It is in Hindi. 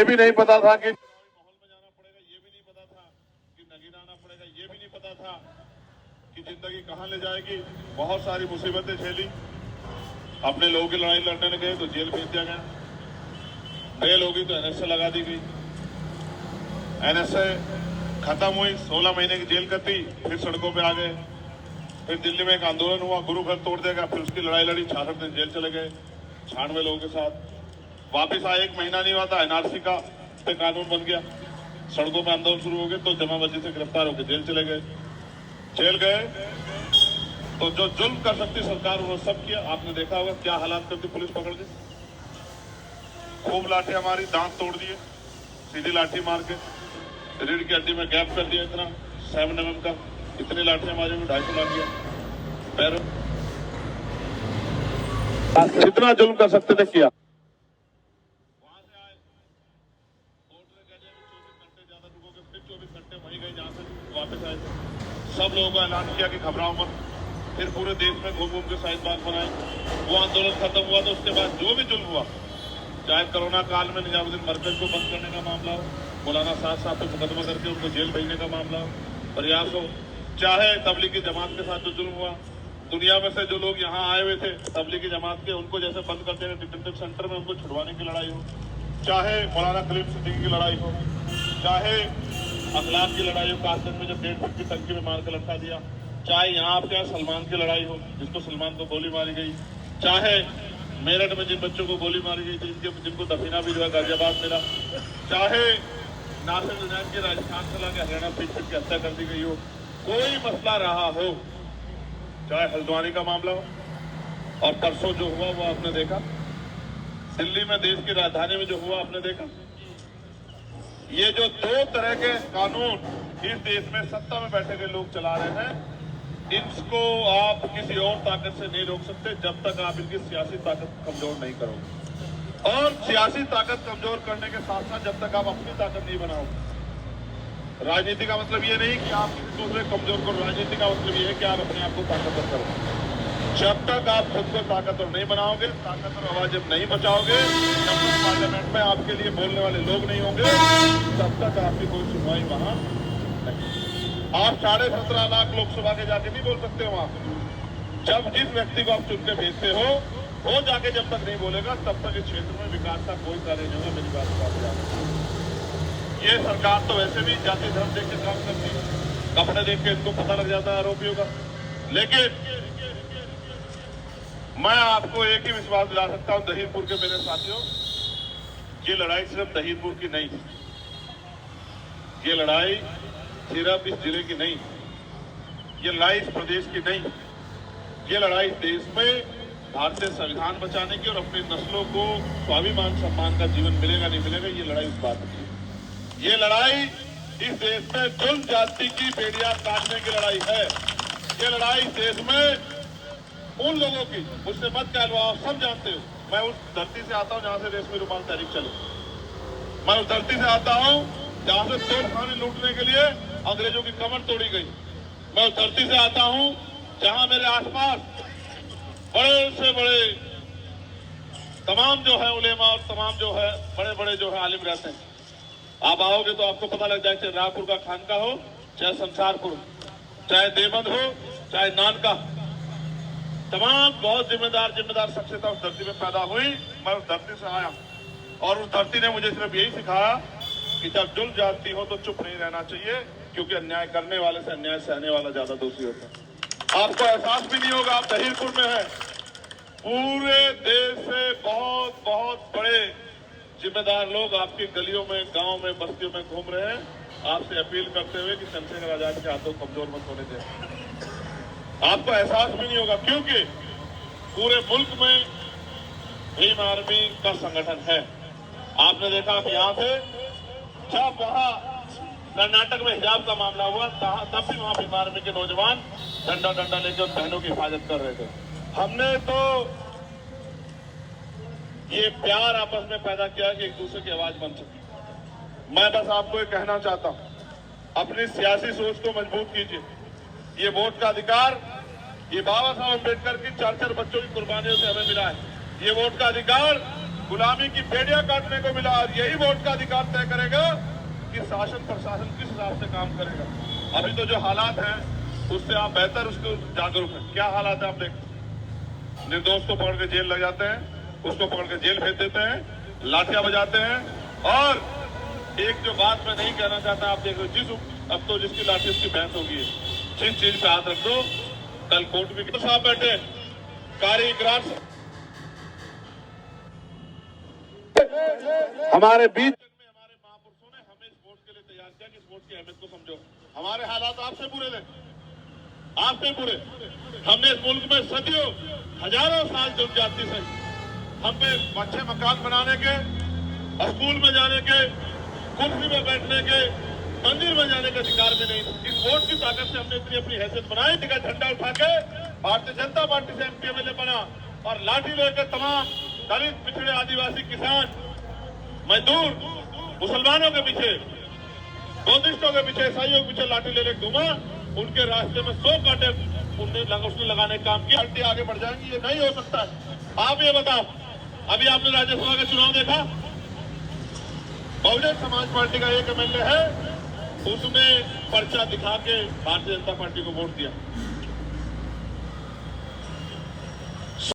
ये भी नहीं पता था कि माहौल में जाना पड़ेगा, ये भी नहीं पता था कि नगीना आना पड़ेगा, ये भी नहीं पता था कि जिंदगी कहाँ ले जाएगी। बहुत सारी मुसीबतें झेली। अपने लोगों की लड़ाई लड़ने गए तो जेल भेज दिया गया, बेल होगी तो एनएसए लगा दी गई। एनएसए खत्म हुई, 16 महीने की जेल कटी, फिर सड़कों पे आ गए। फिर दिल्ली में एक आंदोलन हुआ, गुरु घर तोड़ देगा, फिर उसकी लड़ाई लड़ी, 66 दिन जेल चले गए 96 लोगों के साथ। वापिस आए, 1 महीना नहीं हुआ था, एनआरसी का पे कानून बन गया, सड़कों पे आंदोलन शुरू हो गए, तो जमाबंदी से गिरफ्तार होकर जेल चले गए। जेल गए तो जो जुल्म कर सकती सरकार उन्होंने सब किया। आपने देखा होगा क्या हालात करती पुलिस पकड़ के, खूब लाठी हमारी, दांत तोड़ दिए, सीधी लाठी मार के रीढ़ की हड्डी में गैप कर दिया इतना 7 mm का। इतनी लाठियां मारी में 250 लाठियां पैरों, जितना जुल्म कर सकते थे किया। वहां से आए, कोर्ट ने कह दिया 24 घंटे ज्यादा रुकोगे, फिर 24 घंटे वहीं गए जहां से वापस आए। सब लोगों को ऐलान किया कि घबराओ मत। फिर पूरे देश में घूम घूम के शहीद बाग बनाए। वो आंदोलन खत्म हुआ तो उसके बाद जो भी जुल्म हुआ, चाहे कोरोना काल में निजामुद्दीन मरकज को बंद करने का मामला हो, मौलाना साहब पे मुकदमा करके उनको जेल भेजने का मामला हो, प्रयास हो, चाहे तबलीगी जमात के साथ जो जुल्म हुआ, दुनिया में से जो लोग यहाँ आए हुए थे तबलीगी जमात के, उनको जैसे बंद करते हैं डिटेंटिव सेंटर में, उनको छुड़वाने की लड़ाई हो, चाहे मौलाना खलील सिद्दीकी की लड़ाई हो, चाहे अखलाक की लड़ाई हो, कासगंज में जब 1.5 फुट की टंकी में मार कर लटका दिया, चाहे यहाँ आपके यहाँ सलमान की लड़ाई हो, जिसको सलमान को गोली मारी गई, चाहे मेरठ में जिन बच्चों को गोली मारी गई थी, जिनको दफीना भी जो है गाजियाबाद मिला, चाहे नासिर हुसैन के राजस्थान से लाके हरियाणा पीट पीट की हत्या कर दी गई हो, कोई मसला रहा हो, चाहे हल्द्वानी का मामला हो, और परसों जो हुआ वो आपने देखा, दिल्ली में देश की राजधानी में जो हुआ आपने देखा। ये जो 2 तरह के कानून इस देश में सत्ता में बैठे हुए लोग चला रहे हैं, इनको आप किसी और ताकत से नहीं रोक सकते जब तक आप इनकी सियासी ताकत कमजोर नहीं करोगे। और सियासी ताकत कमजोर करने के साथ साथ जब तक आप अपनी ताकत नहीं बनाओगे। राजनीति का मतलब ये नहीं कि आप किसी दूसरे कमजोर करो, राजनीति का मतलब ये है कि आप अपने आप को ताकतवर करो। जब तक आप खुद को ताकतवर नहीं बनाओगे, ताकतवर आवाज जब नहीं बचाओगे, जब तक पार्लियामेंट में आपके लिए बोलने वाले लोग नहीं होंगे, तब तक आपकी कोई सुनवाई वहां नहीं। आप 17.5 लाख लोकसभा के जाके नहीं बोल सकते वहां। जब जिस व्यक्ति को आप चुन के भेजते हो वो जाके जब तक नहीं बोलेगा, तब तक इस क्षेत्र में विकास का कोई कार्य नहीं होगा। मेरी बात ये सरकार तो वैसे भी जाति धर्म देख के काम करती है, कपड़े देख के इनको पता लग जाता है आरोपियों का। लेकिन मैं आपको एक ही विश्वास दिला सकता हूं दहीपुर के मेरे साथियों, ये लड़ाई सिर्फ दहीपुर की नहीं, ये लड़ाई सिर्फ इस जिले की नहीं, ये लड़ाई इस प्रदेश की नहीं, ये लड़ाई देश में भारतीय संविधान बचाने की और अपनी नस्लों को स्वाभिमान सम्मान का जीवन मिलेगा नहीं मिलेगा, ये लड़ाई उस बात की। ये लड़ाई इस देश में जुल्म जाति की बेड़ियां काटने की लड़ाई है। ये लड़ाई इस देश में उन लोगों की, मुझसे मत कहलवाओ, सब जानते हो, मैं उस धरती से आता हूं जहां से रेशमी रुमाल तहरीक चले। मैं उस धरती से आता हूं जहां से तोड़खाने लूटने के लिए अंग्रेजों की कमर तोड़ी गई। मैं उस धरती से आता हूं जहां मेरे आसपास बड़े से बड़े तमाम जो है उलेमा और तमाम जो है बड़े बड़े जो है आलिम रहते हैं। आप आओगे तो आपको पता लग जाए, चाहे रायपुर का खानका हो, चाहे संसारपुर, चाहे देवबंद हो, चाहे नानका, तमाम बहुत जिम्मेदार शख्सियत उस धरती में पैदा हुई। मैं उस धरती से आया और उस धरती ने मुझे सिर्फ यही सिखाया कि जब जुल्म जाती हो तो चुप नहीं रहना चाहिए, क्योंकि अन्याय करने वाले से अन्याय सहने वाला ज्यादा दोषी होता है। आपको एहसास भी नहीं होगा, आप दहीपुर में हैं, पूरे देश से बहुत बहुत बड़े जिम्मेदार लोग आपकी गलियों में, गांव में, बस्तियों में घूम रहे हैं, आपसे अपील करते हुए कि चंद्रशेखर आजाद के हाथों कमजोर मत होने दें। आपको एहसास भी नहीं होगा, क्योंकि पूरे मुल्क में भीम आर्मी का संगठन है। आपने देखा कि यहाँ से जब वहां कर्नाटक में हिजाब का मामला हुआ, तब भी वहां भीम आर्मी के नौजवान डंडा लेकर उन बहनों की हिफाजत कर रहे थे। हमने तो ये प्यार आपस में पैदा किया कि एक दूसरे की आवाज बन सके। मैं बस आपको ये कहना चाहता हूं, अपनी सियासी सोच को मजबूत कीजिए। ये वोट का अधिकार, ये बाबा साहब अम्बेडकर की 4 बच्चों की कुर्बानियों से हमें मिला है। ये वोट का अधिकार गुलामी की बेड़ियां काटने को मिला। और यही वोट का अधिकार तय करेगा कि शासन प्रशासन किस हिसाब से काम करेगा। अभी तो जो हालात हैं उससे आप बेहतर उसको जागरूक हैं। क्या हालात है आप देख, निर्दोष को पकड़ के जेल लग जाते हैं, उसको पकड़ के जेल भेज देते हैं, लाठियां बजाते हैं। और एक जो बात मैं नहीं कहना चाहता, आप देख लो, अब तो जिसकी लाठी उसकी भैंस होगी, जिस चीज पे हाथ रख दो कल कोर्ट में साहब बैठे कारीगर हमारे बीच में हमारे महापुरुषों ने हमें इस वोट के लिए तैयार किया कि इस वोट की अहमियत को समझो। हमारे हालात आपसे बुरे थे, आपसे बुरे। हमने इस मुल्क में सदियों हजारों साल जनजाति से हम पे अच्छे मकान बनाने के, स्कूल में जाने के, कुर्सी में बैठने के, मंदिर में जाने का अधिकार भी नहीं। इस वोट की ताकत से हमने इतनी अपनी हैसियत बनाई कि झंडा उठा के भारतीय जनता पार्टी से एमपी एमएलए बना और लाठी लेकर तमाम दलित, पिछड़े, आदिवासी, किसान, मजदूर, मुसलमानों के पीछे, बौद्धिस्टों के पीछे, ईसाइयों के पीछे लाठी ले घूमा। उनके रास्ते में 100 कांटे उसने लगाने का काम किया। पार्टी आगे बढ़ जाएंगी, ये नहीं हो सकता है। आप ये बताओ, अभी आपने राज्यसभा का चुनाव देखा, बहुजन समाज पार्टी का एक एमएलए है, उसने पर्चा दिखा के भारतीय जनता पार्टी को वोट दिया।